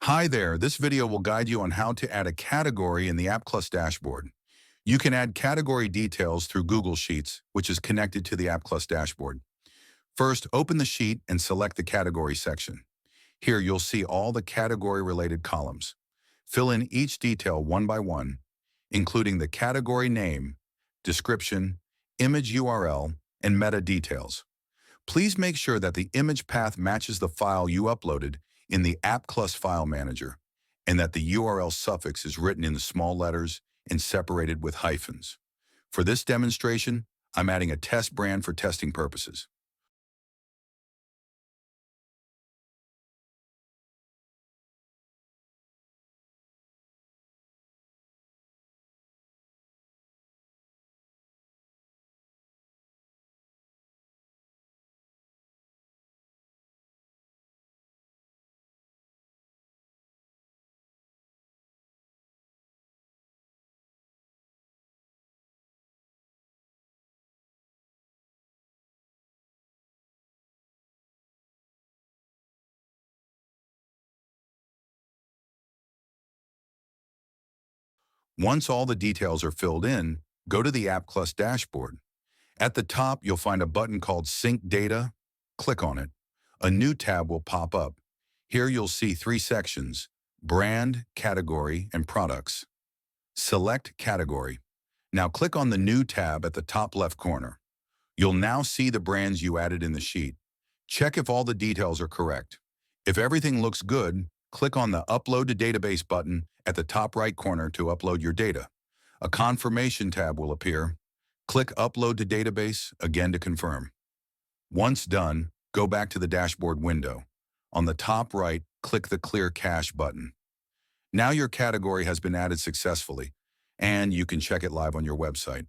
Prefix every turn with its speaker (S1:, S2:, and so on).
S1: Hi there, this video will guide you on how to add a category in the AppClust dashboard. You can add category details through Google Sheets, which is connected to the AppClust dashboard. First, open the sheet and select the category section. Here you'll see all the category-related columns. Fill in each detail one by one, including the category name, description, image URL, and meta details. Please make sure that the image path matches the file you uploaded in the AppClust file manager, and that the URL suffix is written in the small letters and separated with hyphens. For this demonstration, I'm adding a test brand for testing purposes. Once all the details are filled in, go to the AppClust dashboard. At the top, you'll find a button called Sync Data. Click on it. A new tab will pop up. Here you'll see three sections: Brand, Category, and Products. Select Category. Now click on the New tab at the top left corner. You'll now see the brands you added in the sheet. Check if all the details are correct. If everything looks good, click on the Upload to Database button at the top right corner to upload your data. A confirmation tab will appear. Click Upload to Database again to confirm. Once done, go back to the dashboard window. On the top right, click the Clear Cache button. Now your category has been added successfully, and you can check it live on your website.